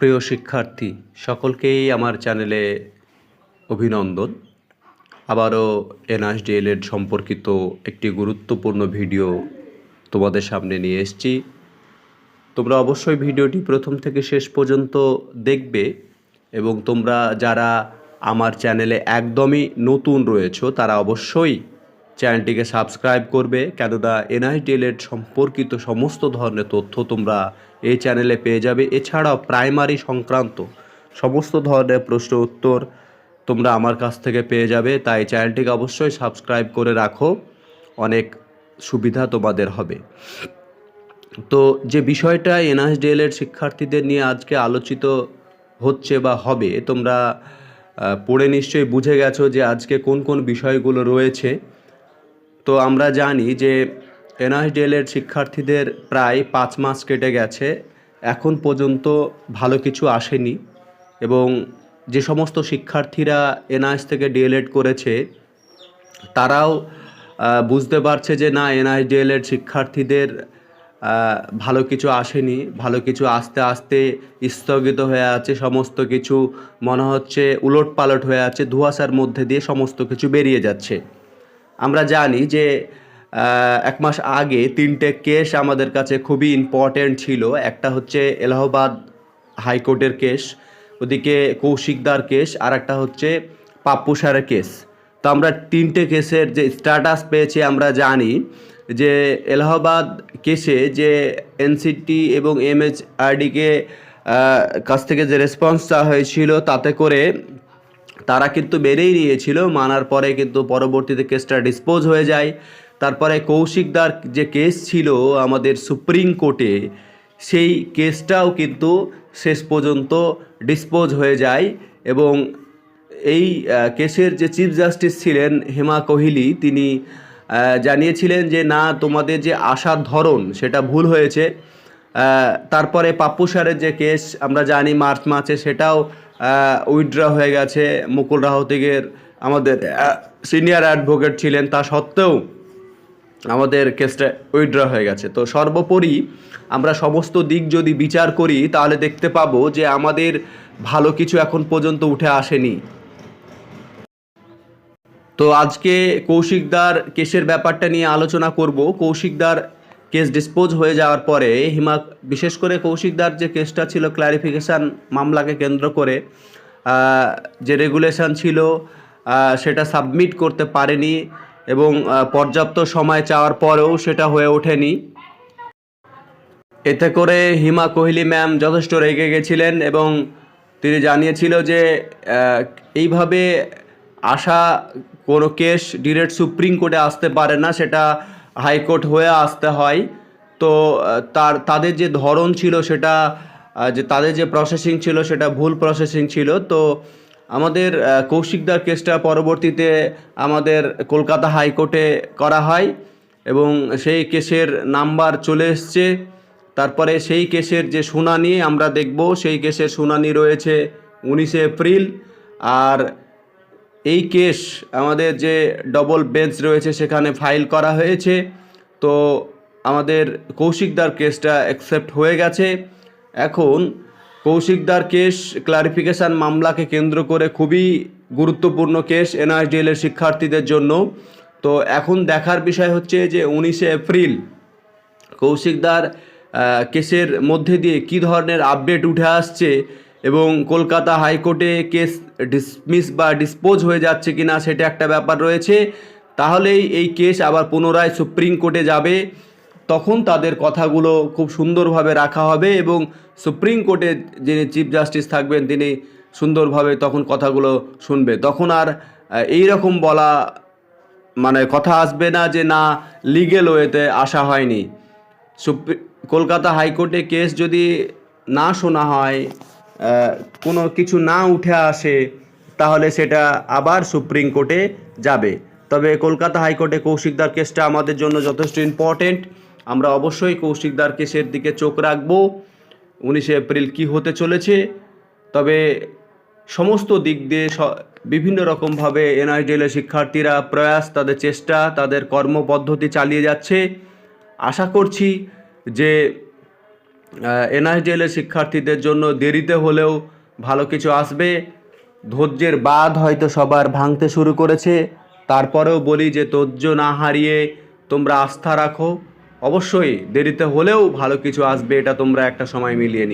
প্রিয় শিক্ষার্থী সকলকেই আমার চ্যানেলে অভিনন্দন। আবারও এনআইএসডিএলএড সম্পর্কিত একটি গুরুত্বপূর্ণ ভিডিও তোমাদের সামনে নিয়ে এসেছি। তোমরা অবশ্যই ভিডিওটি প্রথম থেকে শেষ পর্যন্ত দেখবে এবং তোমরা যারা আমার চ্যানেলে একদমই নতুন রয়েছো তারা অবশ্যই চ্যানেলটিকে সাবস্ক্রাইব করবে, কেননা এনআইএসডিএলএড সম্পর্কিত সমস্ত ধরনের তথ্য তোমরা এই চ্যানেলে পেয়ে যাবে। এছাড়াও প্রাইমারি সংক্রান্ত সমস্ত ধরনের প্রশ্ন উত্তর তোমরা আমার কাছ থেকে পেয়ে যাবে, তাই চ্যানেলটিকে অবশ্যই সাবস্ক্রাইব করে রাখো, অনেক সুবিধা তোমাদের হবে। তো যে বিষয়টা এনআইএসডিএলএড শিক্ষার্থীদের নিয়ে আজকে আলোচিত হচ্ছে বা হবে, তোমরা পড়ে নিশ্চয়ই বুঝে গেছো যে আজকে কোন কোন বিষয়গুলো রয়েছে। তো আমরা জানি যে এনআইএসডিএলএড শিক্ষার্থীদের প্রায় 5 মাস কেটে গেছে, এখন পর্যন্ত ভালো কিছু আসেনি এবং যে সমস্ত শিক্ষার্থীরা এনআইএস থেকে ডিএলএড করেছে তারাও বুঝতে পারছে যে না, এনআইএসডিএলএড শিক্ষার্থীদের ভালো কিছু আসেনি, ভালো কিছু আস্তে আস্তে স্থগিত হয়ে আছে, সমস্ত কিছু মনে হচ্ছে উলটপালট হয়ে আছে, ধোঁয়াশার মধ্যে দিয়ে সমস্ত কিছু বেরিয়ে যাচ্ছে। আমরা জানি যে 1 মাস আগে 3টে কেস আমাদের কাছে খুবই ইম্পর্ট্যান্ট ছিল। একটা হচ্ছে এলাহাবাদ হাইকোর্টের কেস, ওদিকে কৌশিকদার কেস, আর একটা হচ্ছে পাপ্পু স্যারের কেস। তো আমরা 3টে কেসের যে স্ট্যাটাস পেয়েছি, আমরা জানি যে এলাহাবাদ কেসে যে এনসিটি এবং এমএচআরডিকে কাছ থেকে যে রেসপন্স চাওয়া হয়েছিল তাতে করে তারা কিন্তু মেনেই নিয়েছিল, মানার পরে কিন্তু পরবর্তীতে কেসটা ডিসপোজ হয়ে যায়। তারপরে কৌশিকদার যে কেস ছিল আমাদের সুপ্রিম কোর্টে, সেই কেসটাও কিন্তু শেষ পর্যন্ত ডিসপোজ হয়ে যায় এবং এই কেসের যে চিফ জাস্টিস ছিলেন হেমা কোহলি, তিনি জানিয়েছিলেন যে না, তোমাদের যে আসার ধরন সেটা ভুল হয়েছে। তারপরে পাপ্পু স্যারের যে কেস আমরা জানি মার্চ মাসে, সেটাও উইথড্র হয়ে গেছে। মুকুল রাহতিগের আমাদের সিনিয়র অ্যাডভোকেট ছিলেন, তা সত্ত্বেও আমাদের কেসটা উইথড্র হয়ে গেছে। তো সর্বোপরি আমরা সমস্ত দিক যদি বিচার করি তাহলে দেখতে পাবো যে আমাদের ভালো কিছু এখন পর্যন্ত উঠে আসেনি। তো আজকে কৌশিকদার কেসের ব্যাপারটা নিয়ে আলোচনা করব। কৌশিকদার কেস ডিসপোজ হয়ে যাওয়ার পরে বিশেষ করে কৌশিকদার যে কেসটা ছিল ক্ল্যারিফিকেশান মামলাকে কেন্দ্র করে যে রেগুলেশন ছিল সেটা সাবমিট করতে পারেনি এবং পর্যাপ্ত সময় চাওয়ার পরেও সেটা হয়ে ওঠেনি। এতে করে হিমা কোহলি ম্যাম যথেষ্ট রেগে গেছিলেন এবং তিনি জানিয়েছিল যে এইভাবে আসা কোনো কেস ডিরেক্ট সুপ্রিম কোর্টে আসতে পারে না, সেটা হাইকোর্ট হয়ে আসতে হয়। তো তাদের যে ধরন ছিল সেটা, যে তাদের যে প্রসেসিং ছিল সেটা ভুল প্রসেসিং ছিল। তো আমাদের কৌশিকদার কেসটা পরবর্তীতে আমাদের কলকাতা হাইকোর্টে করা হয় এবং সেই কেসের নাম্বার চলে এসছে। তারপরে সেই কেসের যে শুনানি আমরা দেখব, সেই কেসের শুনানি রয়েছে 19শে এপ্রিল। আর এই কেস আমাদের যে ডবল বেঞ্চ রয়েছে সেখানে ফাইল করা হয়েছে। তো আমাদের কৌশিকদার কেসটা অ্যাকসেপ্ট হয়ে গেছে। এখন কৌশিকদার কেস ক্লারিফিকেশান মামলাকে কেন্দ্র করে খুবই গুরুত্বপূর্ণ কেস এনআইএসডিএল শিক্ষার্থীদের জন্য। তো এখন দেখার বিষয় হচ্ছে যে 19শে এপ্রিল কৌশিকদার কেসের মধ্যে দিয়ে কী ধরনের আপডেট উঠে আসছে এবং কলকাতা হাইকোর্টে কেস ডিসমিস বা ডিসপোজ হয়ে যাচ্ছে কি না সেটা একটা ব্যাপার রয়েছে। তাহলেই এই কেস আবার পুনরায় সুপ্রিম কোর্টে যাবে, তখন তাদের কথাগুলো খুব সুন্দরভাবে রাখা হবে এবং সুপ্রিম কোর্টে যিনি চিফ জাস্টিস থাকবেন তিনি সুন্দরভাবে তখন কথাগুলো শুনবে। তখন আর এই রকম বলা কথা আসবে না যে না, লিগেল ওয়েতে আসা হয়নি। কলকাতা হাইকোর্টে কেস যদি না শোনা হয়, কোনো কিছু না উঠে আসে, তাহলে সেটা আবার সুপ্রিম কোর্টে যাবে। তবে কলকাতা হাইকোর্টে কৌশিকদার কেসটা আমাদের জন্য যথেষ্ট ইম্পর্টেন্ট। আমরা অবশ্যই কৌশিকদার কেসের দিকে চোখ রাখব 19শে এপ্রিল কি হতে চলেছে। তবে সমস্ত দিক দিয়ে বিভিন্ন রকমভাবে এনআইএসডিএল শিক্ষার্থীরা প্রয়াস, তাদের চেষ্টা, তাদের কর্মপদ্ধতি চালিয়ে যাচ্ছে। আশা করছি যে এনআইডিএলের শিক্ষার্থীদের জন্য দেরিতে হলেও ভালো কিছু আসবে। ধৈর্যের বাঁধ হয়তো সবার ভাঙতে শুরু করেছে, তারপরেও বলি যে ধৈর্য না হারিয়ে তোমরা আস্থা রাখো। অবশ্যই দেরিতে হলেও ভালো কিছু আসবে, এটা তোমরা একটা সময় মিলিয়ে নিও।